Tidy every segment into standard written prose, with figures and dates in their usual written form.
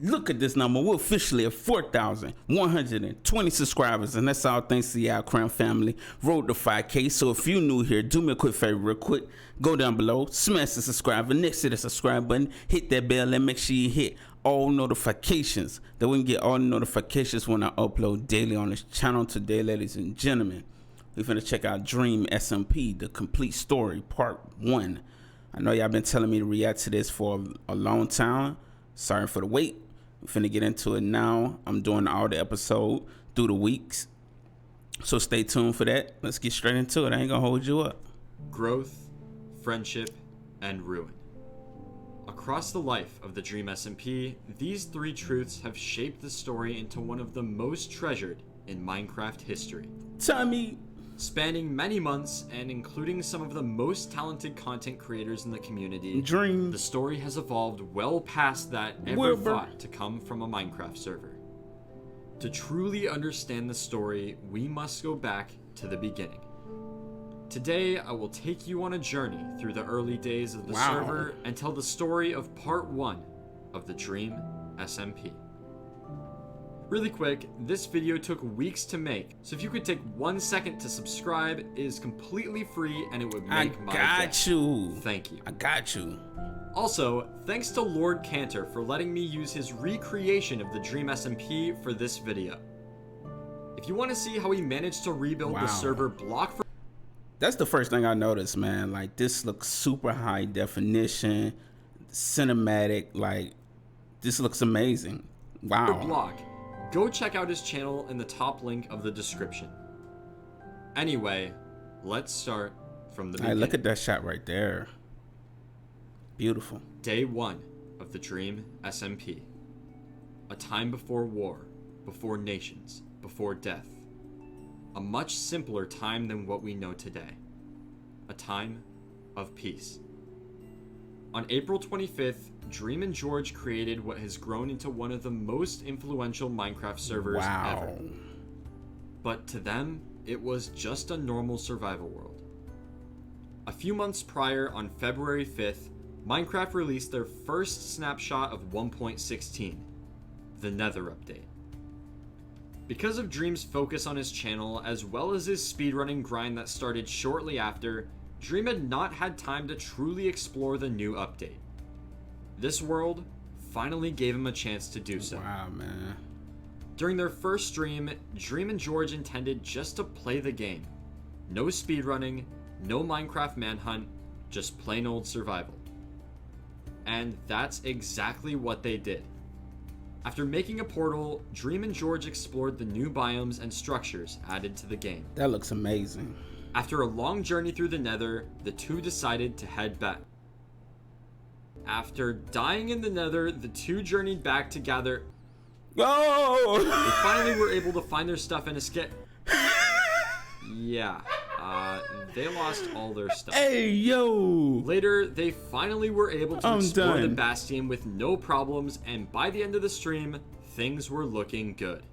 Look at this number. We're officially at 4,120 subscribers, and that's all thanks to y'all Crown family. Road to 5K. So if you're new here, do me a quick favor real quick. Go down below, smash the subscribe button, next to the subscribe button, hit that bell, and make sure you hit all notifications. That we can get all the notifications when I upload daily on this channel. Today, ladies and gentlemen, we're finna check out Dream SMP, the complete story, part 1. I know y'all been telling me to react to this for a long time. Sorry for the wait. We're finna get into it now. I'm doing all the episode through the weeks, so stay tuned for that. Let's get straight into it. I ain't gonna hold you up. Growth, friendship, and ruin. Across the life of the Dream SMP, these three truths have shaped the story into one of the most treasured in Minecraft history. Tommy! Spanning many months and including some of the most talented content creators in the community, Dream. the story has evolved well past that ever thought to come from a Minecraft server. To truly understand the story, we must go back to the beginning. Today, I will take you on a journey through the early days of the server and tell the story of part 1 of the Dream SMP. Really quick, this video took weeks to make, so if you could take 1 second to subscribe, it is completely free and it would make my day. I got you. Thank you. I got you. Also, thanks to Lord Cantor for letting me use his recreation of the Dream SMP for this video. If you want to see how he managed to rebuild the server block for... That's the first thing I noticed, man. Like, this looks super high definition, cinematic, like, this looks amazing. Wow. Block. Go check out his channel in the top link of the description. Anyway, let's start from the beginning. Look at that shot right there. Beautiful. Day 1 of the Dream SMP. A time before war, before nations, before death. A much simpler time than what we know today. A time of peace. On April 25th, Dream and George created what has grown into one of the most influential Minecraft servers ever. But to them, it was just a normal survival world. A few months prior, on February 5th, Minecraft released their first snapshot of 1.16, the Nether update. Because of Dream's focus on his channel, as well as his speedrunning grind that started shortly after, Dream had not had time to truly explore the new update. This world finally gave him a chance to do so. Wow, man. During their first stream, Dream and George intended just to play the game. No speedrunning, no Minecraft manhunt, just plain old survival. And that's exactly what they did. After making a portal, Dream and George explored the new biomes and structures added to the game. That looks amazing. After a long journey through the Nether, the two decided to head back. After dying in the Nether, the two journeyed back to gather... Oh! They finally were able to find their stuff and escape. Yeah, they lost all their stuff. Hey, yo! Later, they finally were able to explore the Bastion with no problems, and by the end of the stream, things were looking good.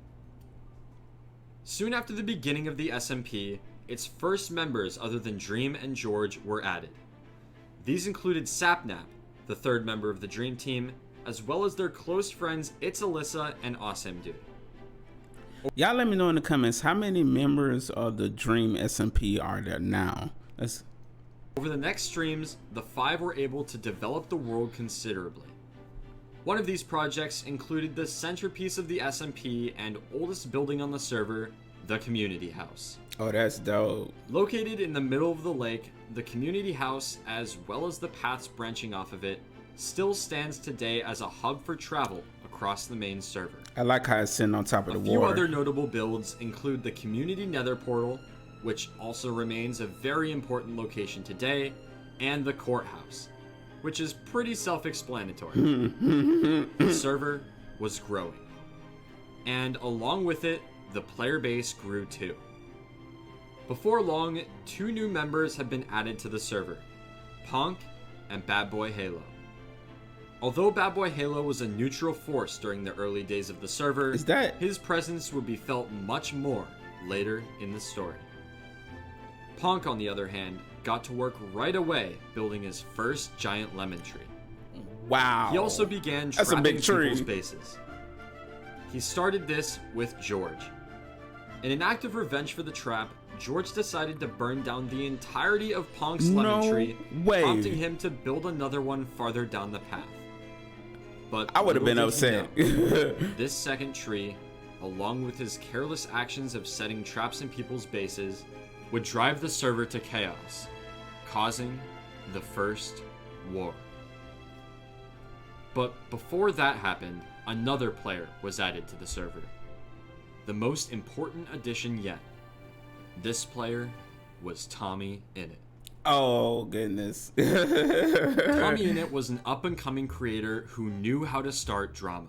Soon after the beginning of the SMP, its first members other than Dream and George were added. These included Sapnap, the third member of the Dream team, as well as their close friends It's Alyssa and Awesome Dude. Y'all let me know in the comments how many members of the Dream SMP are there now. Over the next streams, the 5 were able to develop the world considerably. One of these projects included the centerpiece of the SMP and oldest building on the server, the Community House. Oh, that's dope. Located in the middle of the lake, the Community House, as well as the paths branching off of it, still stands today as a hub for travel across the main server. I like how it's sitting on top of the water. A few other notable builds include the Community Nether Portal, which also remains a very important location today, and the Courthouse, which is pretty self-explanatory. The server was growing, and along with it, the player base grew too. Before long, 2 new members have been added to the server, Punk and Bad Boy Halo. Although Bad Boy Halo was a neutral force during the early days of the server, his presence would be felt much more later in the story. Punk, on the other hand, got to work right away building his first giant lemon tree. Wow. He also began That's a trapping big tree. people's bases. He started this with George. In an act of revenge for the trap, George decided to burn down the entirety of Punk's lemon tree, way. prompting him to build another one farther down the path. But I would have been little did upset. he know, this second tree, along with his careless actions of setting traps in people's bases, would drive the server to chaos, causing the first war. But before that happened, another player was added to the server. The most important addition yet. This player was Tommy Innit. Oh, goodness. Tommy Innit was an up-and-coming creator who knew how to start drama.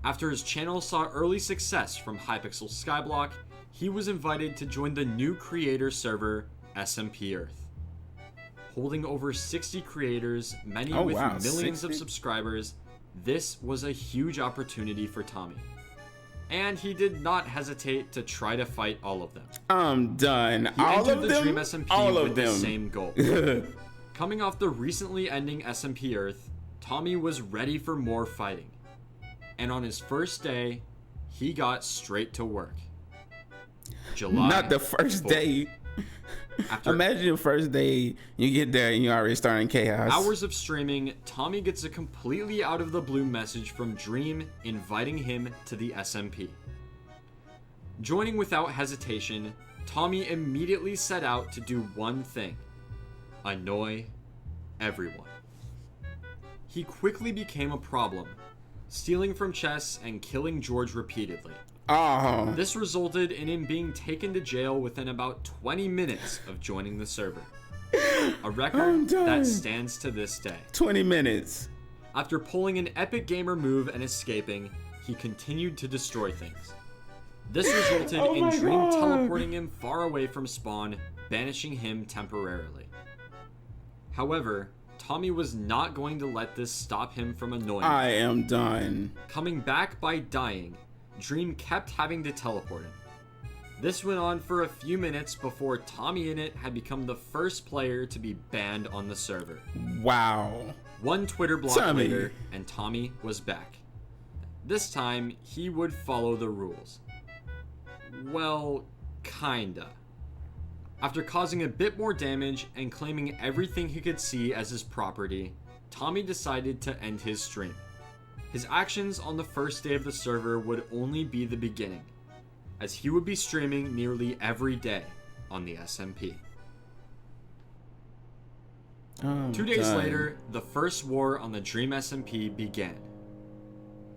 After his channel saw early success from Hypixel Skyblock, he was invited to join the new creator server, SMP Earth. Holding over 60 creators, many with millions 60? of subscribers, this was a huge opportunity for Tommy. And he did not hesitate to try to fight all of them. I'm done. He All entered of the them? Dream SMP All with of the them. same goal. Coming off the recently ending SMP Earth, Tommy was ready for more fighting. And on his first day, he got straight to work. July Not the first 4th. day. Imagine the first day you get there and you're already starting chaos. Hours of streaming, Tommy gets a completely out of the blue message from Dream inviting him to the SMP. Joining without hesitation, Tommy immediately set out to do one thing: annoy everyone. He quickly became a problem, stealing from chests and killing George repeatedly. Oh. This resulted in him being taken to jail within about 20 minutes of joining the server. A record that stands to this day. 20 minutes. After pulling an epic gamer move and escaping, he continued to destroy things. This resulted in Dream teleporting him far away from spawn, banishing him temporarily. However, Tommy was not going to let this stop him from annoying him. I am done. Coming back by dying, Dream kept having to teleport him. This went on for a few minutes before Tommy Innit had become the first player to be banned on the server. Wow. One Twitter block Tommy. later, and Tommy was back. This time, he would follow the rules. Well, kinda. After causing a bit more damage and claiming everything he could see as his property, Tommy decided to end his stream. His actions on the first day of the server would only be the beginning, as he would be streaming nearly every day on the SMP. 2 days later, the first war on the Dream SMP began.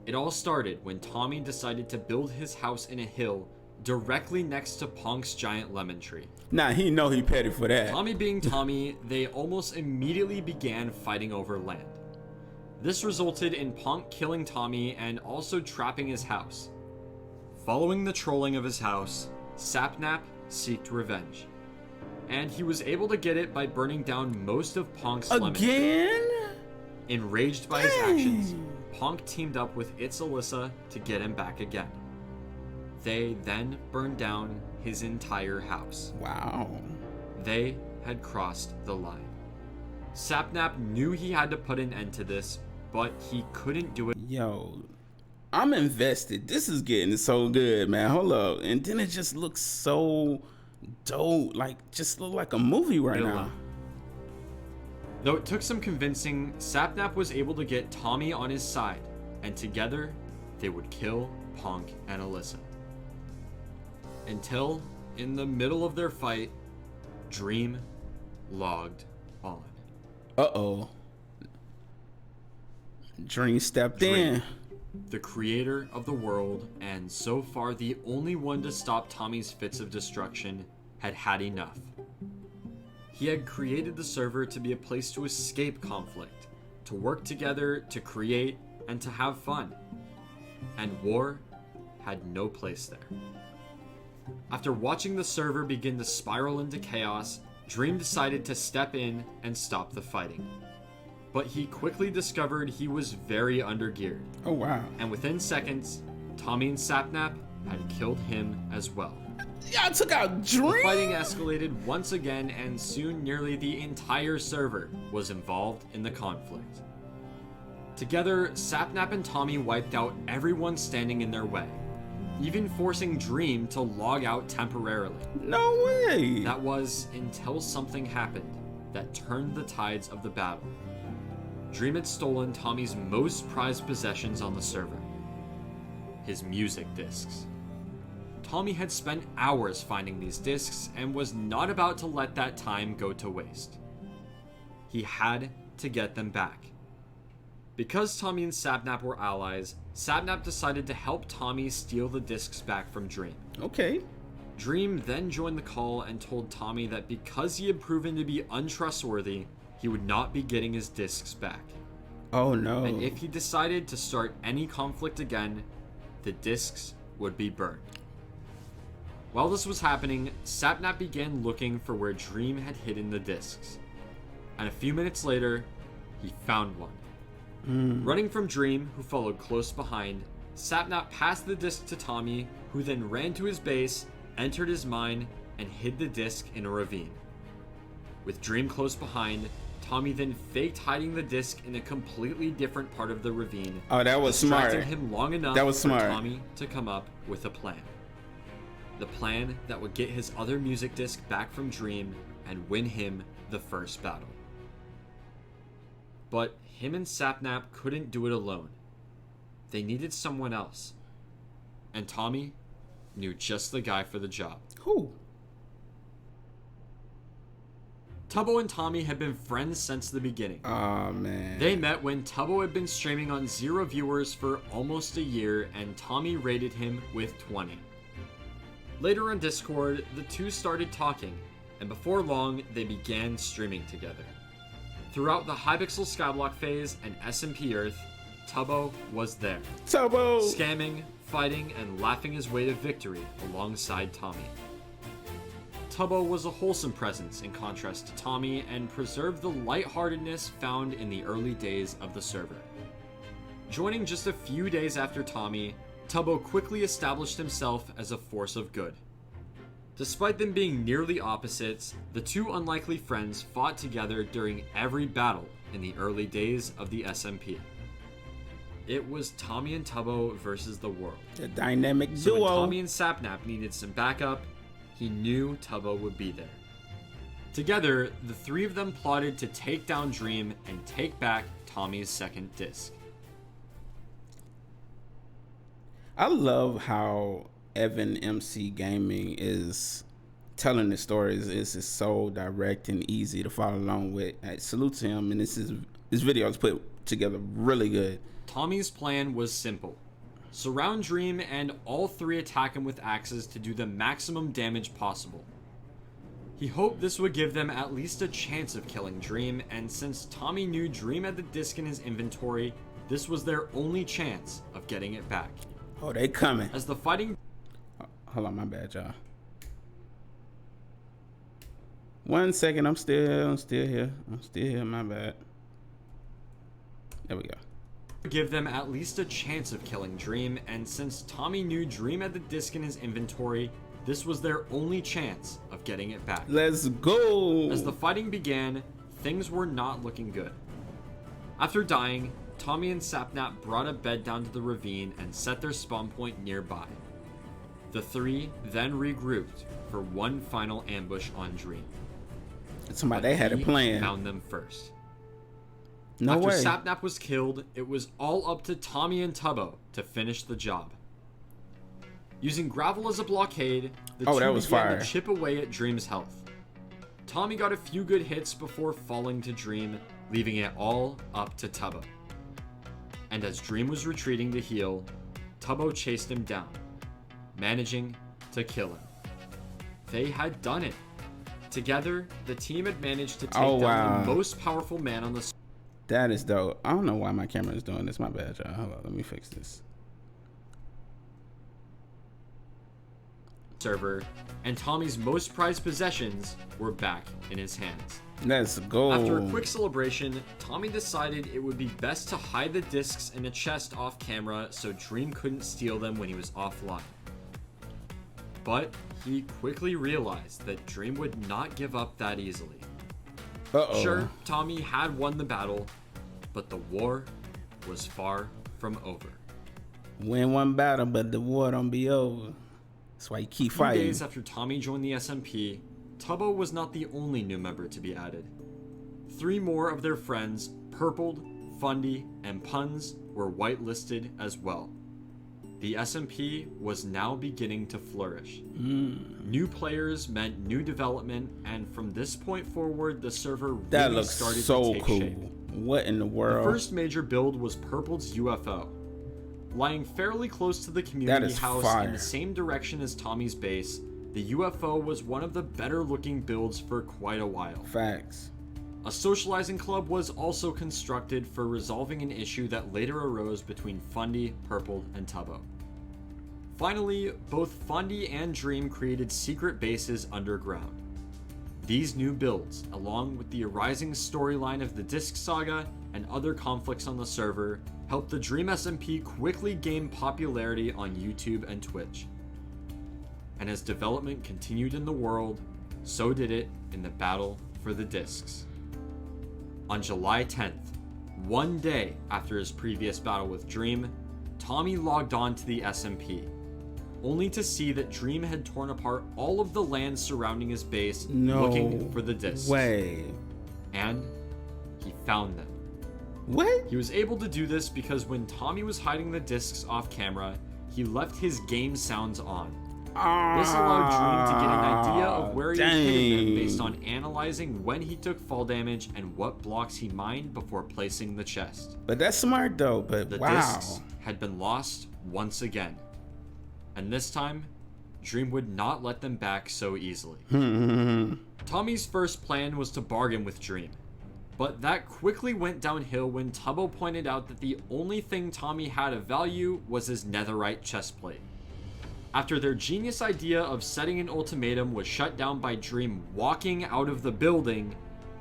It all started when Tommy decided to build his house in a hill directly next to Punk's giant lemon tree. Nah, he know he petty for that. Tommy being Tommy, they almost immediately began fighting over land. This resulted in Punk killing Tommy and also trapping his house. Following the trolling of his house, Sapnap sought revenge. And he was able to get it by burning down most of Punk's lemon tree. Again? Enraged by his actions, Punk teamed up with its Alyssa to get him back again. They then burned down his entire house. Wow. They had crossed the line. Sapnap knew he had to put an end to this, but he couldn't do it. Yo, I'm invested. This is getting so good, man. Hold up. And then it just looks so dope. Like, just look like a movie right now. Though it took some convincing, Sapnap was able to get Tommy on his side, and together, they would kill Punk and Alyssa. Until, in the middle of their fight, Dream logged on. Uh-oh. Dream stepped in. The creator of the world, and so far the only one to stop Tommy's fits of destruction, had had enough. He had created the server to be a place to escape conflict, to work together, to create, and to have fun. And war had no place there. After watching the server begin to spiral into chaos, Dream decided to step in and stop the fighting. But he quickly discovered he was very undergeared. Oh, wow. And within seconds, Tommy and Sapnap had killed him as well. Y'all took out Dream? The fighting escalated once again, and soon nearly the entire server was involved in the conflict. Together, Sapnap and Tommy wiped out everyone standing in their way, even forcing Dream to log out temporarily. No way! That was until something happened that turned the tides of the battle. Dream had stolen Tommy's most prized possessions on the server, his music discs. Tommy had spent hours finding these discs and was not about to let that time go to waste. He had to get them back. Because Tommy and Sapnap were allies, Sapnap decided to help Tommy steal the discs back from Dream. Okay. Dream then joined the call and told Tommy that because he had proven to be untrustworthy, he would not be getting his discs back. Oh no. And if he decided to start any conflict again, the discs would be burned. While this was happening, Sapnap began looking for where Dream had hidden the discs. And a few minutes later, he found one. Running from Dream, who followed close behind, Sapnap passed the disc to Tommy, who then ran to his base, entered his mine, and hid the disc in a ravine. With Dream close behind, Tommy then faked hiding the disc in a completely different part of the ravine. Oh, that was smart. Distracting him long enough That was smart. for Tommy to come up with a plan. The plan that would get his other music disc back from Dream and win him the first battle. But him and Sapnap couldn't do it alone. They needed someone else. And Tommy knew just the guy for the job. Who? Tubbo and Tommy had been friends since the beginning. Oh man. They met when Tubbo had been streaming on 0 viewers for almost a year, and Tommy rated him with 20. Later on Discord, the two started talking, and before long, they began streaming together. Throughout the Hypixel Skyblock phase and SMP Earth, Tubbo was there. Tubbo! Scamming, fighting, and laughing his way to victory alongside Tommy. Tubbo was a wholesome presence in contrast to Tommy and preserved the lightheartedness found in the early days of the server. Joining just a few days after Tommy, Tubbo quickly established himself as a force of good. Despite them being nearly opposites, the two unlikely friends fought together during every battle in the early days of the SMP. It was Tommy and Tubbo versus the world. The dynamic So duo. when Tommy and Sapnap needed some backup, he knew Tubbo would be there. Together, the three of them plotted to take down Dream and take back Tommy's second disc. I love how Evan MC Gaming is telling the stories. It's so direct and easy to follow along with. Salute to him, and this video is put together really good. Tommy's plan was simple. Surround Dream and all three attack him with axes to do the maximum damage possible. He hoped this would give them at least a chance of killing Dream, and since Tommy knew Dream had the disc in his inventory, this was their only chance of getting it back. Oh, they coming. As the fighting... Hold on, my bad, y'all. 1 second, I'm still here. My bad. There we go. Give them at least a chance of killing Dream, and since Tommy knew Dream had the disc in his inventory, this was their only chance of getting it back. Let's go. As the fighting began, things were not looking good. After dying, Tommy and Sapnap brought a bed down to the ravine and set their spawn point nearby. The three then regrouped for one final ambush on Dream. Somebody, they had a He plan. found them first. No After way. Sapnap was killed, it was all up to Tommy and Tubbo to finish the job. Using gravel as a blockade, the two that was began fire. to chip away at Dream's health. Tommy got a few good hits before falling to Dream, leaving it all up to Tubbo. And as Dream was retreating to heal, Tubbo chased him down, managing to kill him. They had done it. Together, the team had managed to take down the most powerful man on the That is dope. I don't know why my camera is doing this. My bad, y'all. Hold on, let me fix this. server, and Tommy's most prized possessions were back in his hands. Let's go. After a quick celebration, Tommy decided it would be best to hide the discs in a chest off camera so Dream couldn't steal them when he was offline. But he quickly realized that Dream would not give up that easily. Uh-oh. Sure, Tommy had won the battle, but the war was far from over. Win one battle, but the war don't be over. That's why you keep A few fighting. days after Tommy joined the SMP, Tubbo was not the only new member to be added. 3 more of their friends, Purpled, Fundy, and Puns, were whitelisted as well. The SMP was now beginning to flourish. New players meant new development, and from this point forward, the server really started to take shape. What in the world? The first major build was Purpled's UFO. Lying fairly close to the community house in the same direction as Tommy's base, the UFO was one of the better looking builds for quite a while. Facts. A socializing club was also constructed for resolving an issue that later arose between Fundy, Purpled, and Tubbo. Finally, both Fundy and Dream created secret bases underground. These new builds, along with the arising storyline of the Disc Saga and other conflicts on the server, helped the Dream SMP quickly gain popularity on YouTube and Twitch. And as development continued in the world, so did it in the battle for the discs. On July 10th, one day after his previous battle with Dream, Tommy logged on to the SMP, only to see that Dream had torn apart all of the land surrounding his base looking for the discs. And he found them. What? He was able to do this because when Tommy was hiding the discs off camera, he left his game sounds on. This allowed Dream to get an idea of where he was hitting them based on analyzing when he took fall damage and what blocks he mined before placing the chest. But that's smart though, but the wow. discs had been lost once again. And this time, Dream would not let them back so easily. Tommy's first plan was to bargain with Dream, but that quickly went downhill when Tubbo pointed out that the only thing Tommy had of value was his netherite chestplate. After their genius idea of setting an ultimatum was shut down by Dream walking out of the building,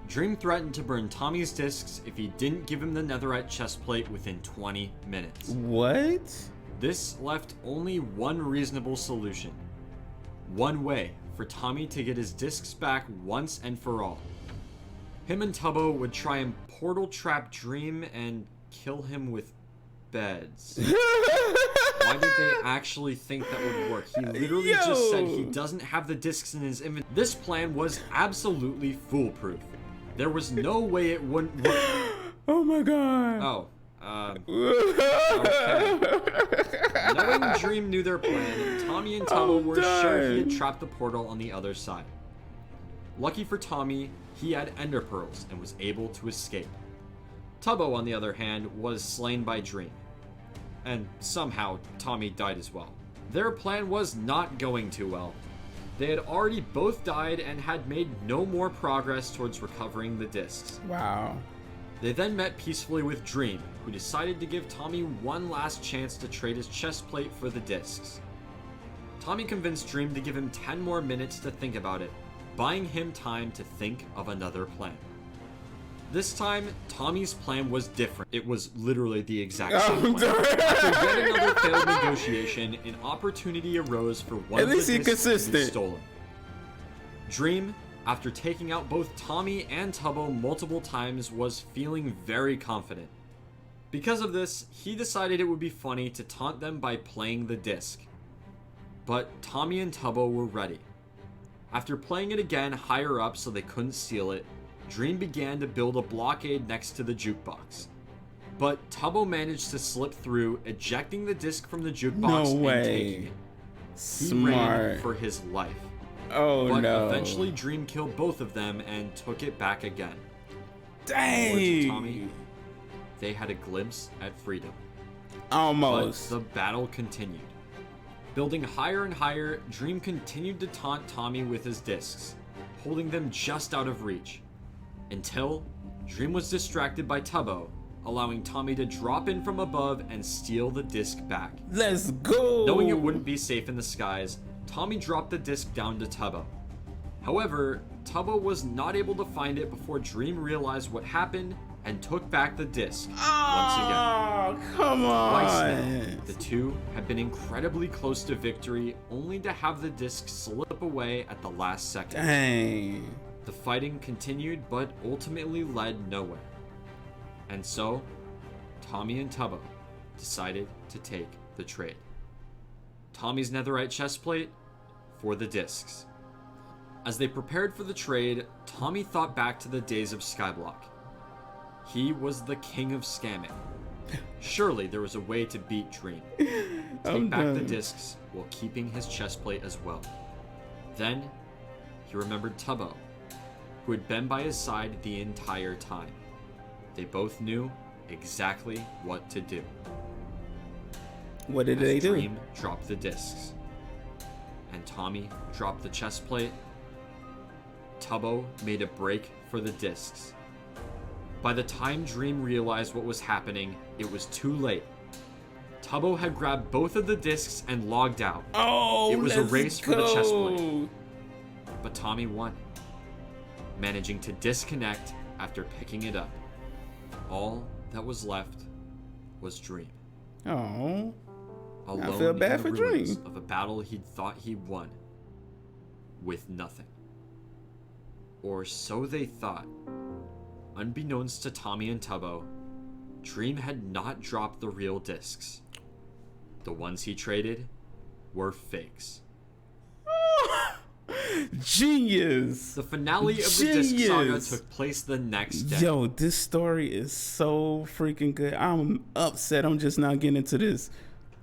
Dream threatened to burn Tommy's discs if he didn't give him the netherite chestplate within 20 minutes. What? This left only one reasonable solution. One way for Tommy to get his discs back once and for all. Him and Tubbo would try and portal trap Dream and kill him with beds. Why did they actually think that would work? He literally just said he doesn't have the discs in his inventory. This plan was absolutely foolproof. There was no way it wouldn't work. Oh my god. Oh. Okay. Knowing Dream knew their plan, Tommy and Tubbo were sure he had trapped the portal on the other side. Lucky for Tommy, he had ender pearls and was able to escape. Tubbo, on the other hand, was slain by Dream. And somehow, Tommy died as well. Their plan was not going too well. They had already both died and had made no more progress towards recovering the discs. Wow. They then met peacefully with Dream, who decided to give Tommy one last chance to trade his chestplate for the discs. Tommy convinced Dream to give him 10 more minutes to think about it, buying him time to think of another plan. This time, Tommy's plan was different. It was literally the exact same plan. After yet another failed negotiation, an opportunity arose for one of the discs to be stolen. Dream, after taking out both Tommy and Tubbo multiple times, was feeling very confident. Because of this, he decided it would be funny to taunt them by playing the disc. But Tommy and Tubbo were ready. After playing it again higher up so they couldn't steal it, Dream began to build a blockade next to the jukebox. But Tubbo managed to slip through, ejecting the disc from the jukebox and taking it. He ran for his life. But eventually Dream killed both of them and took it back again. Dang! Words of Tommy, they had a glimpse at freedom. Almost. But the battle continued. Building higher and higher, Dream continued to taunt Tommy with his discs, holding them just out of reach. Until Dream was distracted by Tubbo, allowing Tommy to drop in from above and steal the disc back. Let's go! Knowing it wouldn't be safe in the skies, Tommy dropped the disc down to Tubbo. However, Tubbo was not able to find it before Dream realized what happened and took back the disc once again. Oh, come on! Twice now, the two had been incredibly close to victory, only to have the disc slip away at the last second. Dang. The fighting continued, but ultimately led nowhere. And so, Tommy and Tubbo decided to take the trade. Tommy's netherite chestplate for the discs. As they prepared for the trade, Tommy thought back to the days of Skyblock. He was the king of scamming. Surely there was a way to beat Dream. Take back the discs while keeping his chestplate as well. Then, he remembered Tubbo, who had been by his side the entire time. They both knew exactly what to do. What did they do? Dream dropped the discs, and Tommy dropped the chestplate. Tubbo made a break for the discs. By the time Dream realized what was happening, it was too late. Tubbo had grabbed both of the discs and logged out. Oh, it was a race for the chestplate. go. But Tommy won, managing to disconnect after picking it up. All that was left was Dream. Oh, Alone I feel bad in the for ruins Dream. of a battle he'd thought he'd won. With nothing. Or so they thought. Unbeknownst to Tommy and Tubbo, Dream had not dropped the real discs. The ones he traded were fakes. Genius. The finale of the disc saga took place the next day. Yo, this story is so freaking good. I'm upset I'm just not getting into this.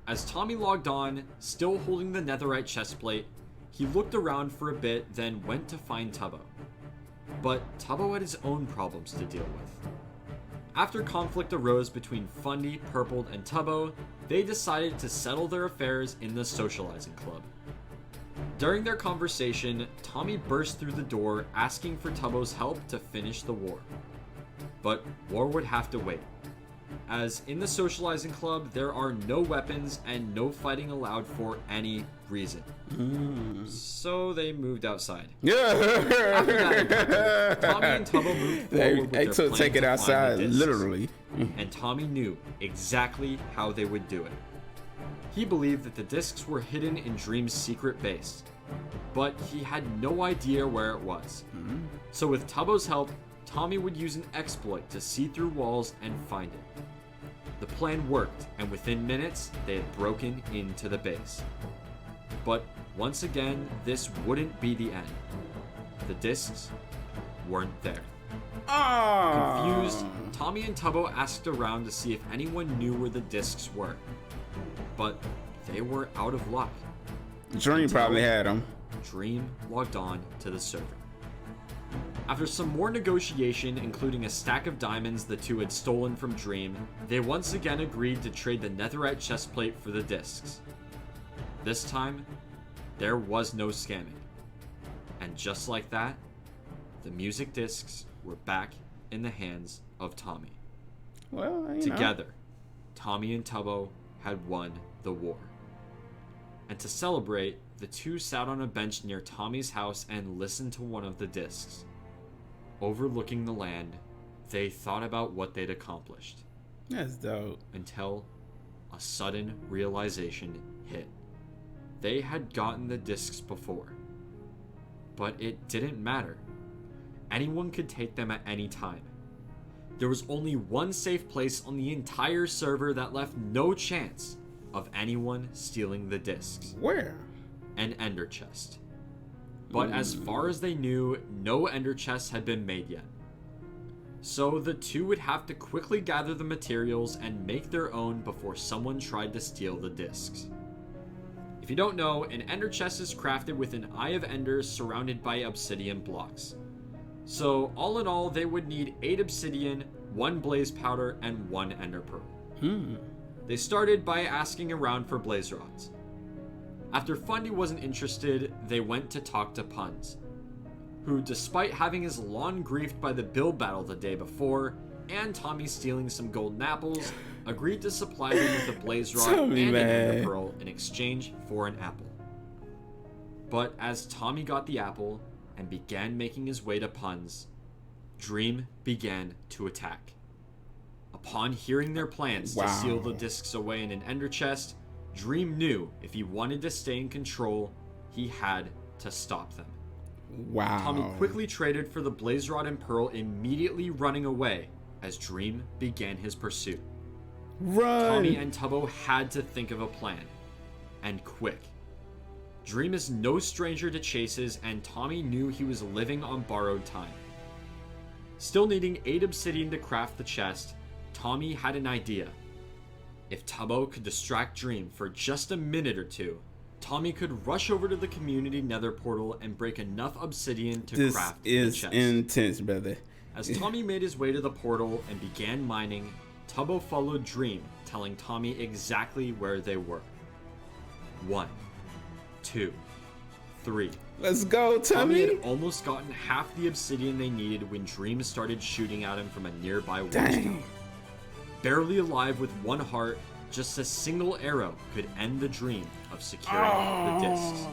As Tommy logged on, still holding the netherite chestplate, he looked around for a bit, then went to find Tubbo. But Tubbo had his own problems to deal with. After conflict arose between Fundy, Purpled, and Tubbo, they decided to settle their affairs in the socializing club. During their conversation, Tommy burst through the door asking for Tubbo's help to finish the war. But war would have to wait, as in the socializing club there are no weapons and no fighting allowed for any reason. So they moved outside. After that, Tommy and Tubbo moved forward with their plan take it to outside, find the discs. literally. And Tommy knew exactly how they would do it. He believed that the discs were hidden in Dream's secret base, but he had no idea where it was. So with Tubbo's help, Tommy would use an exploit to see through walls and find it. The plan worked, and within minutes, they had broken into the base. But once again, this wouldn't be the end. The discs weren't there. Confused, Tommy and Tubbo asked around to see if anyone knew where the discs were. But they were out of luck. Dream probably had them. Dream logged on to the server. After some more negotiation, including a stack of diamonds the two had stolen from Dream, they once again agreed to trade the netherite chestplate for the discs. This time, there was no scamming. And just like that, the music discs were back in the hands of Tommy. Well, Together, Tommy and Tubbo had won the war. And to celebrate, the two sat on a bench near Tommy's house and listened to one of the discs. Overlooking the land, they thought about what they'd accomplished. That's dope. Until a sudden realization hit. They had gotten the discs before. But it didn't matter. Anyone could take them at any time. There was only one safe place on the entire server that left no chance of anyone stealing the discs. Where? An ender chest. But as far as they knew, no ender chests had been made yet. So the two would have to quickly gather the materials and make their own before someone tried to steal the discs. If you don't know, an ender chest is crafted with an eye of ender surrounded by obsidian blocks. So all in all, they would need 8 obsidian, 1 blaze powder, and 1 ender pearl. They started by asking around for blaze rods. After Fundy wasn't interested, they went to talk to Puns, who, despite having his lawn griefed by the build battle the day before, and Tommy stealing some golden apples, agreed to supply them with a blaze rod and an ender pearl in exchange for an apple. But as Tommy got the apple and began making his way to Puns, Dream began to attack. Upon hearing their plans to seal the discs away in an ender chest, Dream knew if he wanted to stay in control, he had to stop them. Tommy quickly traded for the blaze rod and pearl, immediately running away as Dream began his pursuit. Run. Tommy and Tubbo had to think of a plan, and quick. Dream is no stranger to chases, and Tommy knew he was living on borrowed time. Still needing 8 obsidian to craft the chest, Tommy had an idea. If Tubbo could distract Dream for just a minute or two, Tommy could rush over to the community nether portal and break enough obsidian to craft the chest. This is intense, brother. As Tommy made his way to the portal and began mining, Tubbo followed Dream, telling Tommy exactly where they were. 1, 2, 3. Let's go, Tommy Tommy. had almost gotten half the obsidian they needed when Dream started shooting at him from a nearby watchtower. Dang. Barely alive with 1 heart, just a single arrow could end the dream of securing the discs.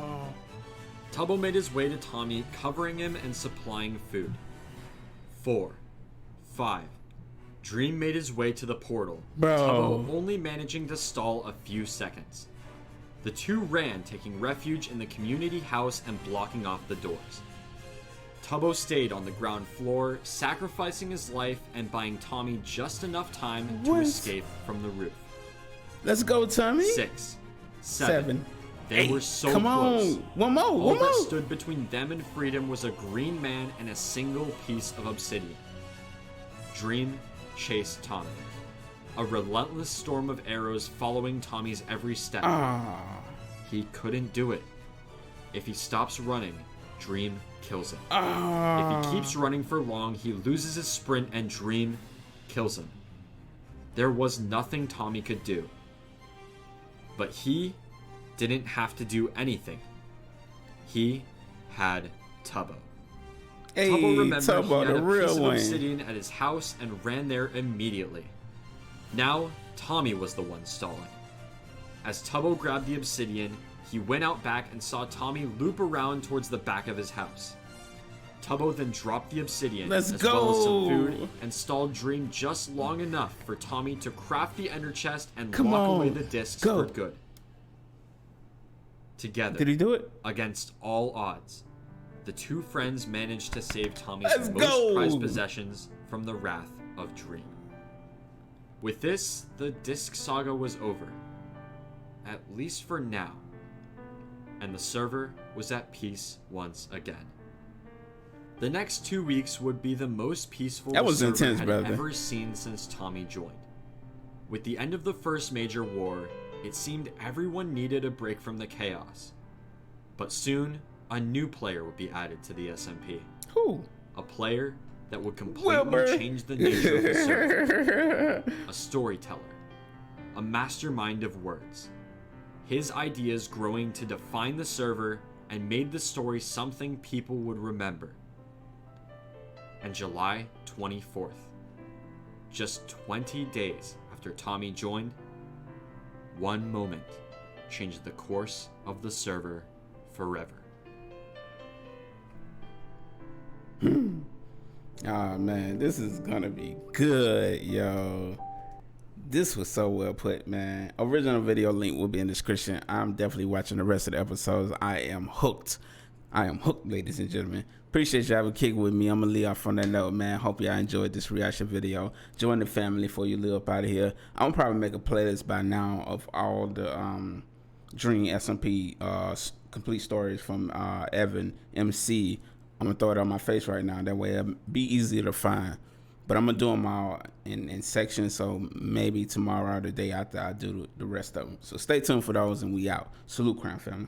Tubbo made his way to Tommy, covering him and supplying food. 4, 5. Dream made his way to the portal, Bro. Tubbo only managing to stall a few seconds. The two ran, taking refuge in the community house and blocking off the doors. Tubbo stayed on the ground floor, sacrificing his life and buying Tommy just enough time to escape from the roof. Let's go, Tommy. 6, 7. They 8. were so Come close. on. One more. All One that more. stood between them and freedom was a green man and a single piece of obsidian. Dream chased Tommy. A relentless storm of arrows following Tommy's every step. He couldn't do it. If he stops running, Dream kills him. If he keeps running for long, he loses his sprint and Dream kills him. There was nothing Tommy could do. But he didn't have to do anything. He had Tubbo. Hey, Tubbo remembered Tubbo, he had the a real piece of one. obsidian at his house and ran there immediately. Now, Tommy was the one stalling. As Tubbo grabbed the obsidian, he went out back and saw Tommy loop around towards the back of his house. Tubbo then dropped the obsidian Let's as well as some go. food and stalled Dream just long enough for Tommy to craft the ender chest and Come lock on. away the discs Go. for good. Together, Did he do it? against all odds, the two friends managed to save Tommy's Let's most go. prized possessions from the wrath of Dream. With this, the disc saga was over, at least for now, and the server was at peace once again. The next 2 weeks would be the most peaceful That was the server intense, had brother. ever seen since Tommy joined. With the end of the first major war, it seemed everyone needed a break from the chaos. But soon, a new player would be added to the SMP. Who? A player that would completely Wilbur. change the nature of the server. A storyteller. A mastermind of words. His ideas growing to define the server and made the story something people would remember. And July 24th, just 20 days after Tommy joined, one moment changed the course of the server forever. Oh man, this is gonna be good, yo. This was so well put, man. Original video link will be in the description. I'm definitely watching the rest of the episodes. I am hooked. I am hooked, ladies and gentlemen. Appreciate y'all having kick with me. I'm gonna leave off on that note, man. Hope y'all enjoyed this reaction video. Join the family before you live up out of here. I'm gonna probably make a playlist by now of all the Dream SMP complete stories from Evan MC. I'm gonna throw it on my face right now. That way it'll be easier to find. But I'm gonna do them all in sections, so maybe tomorrow or the day after I do the rest of them. So stay tuned for those, and we out. Salute, Crown Family.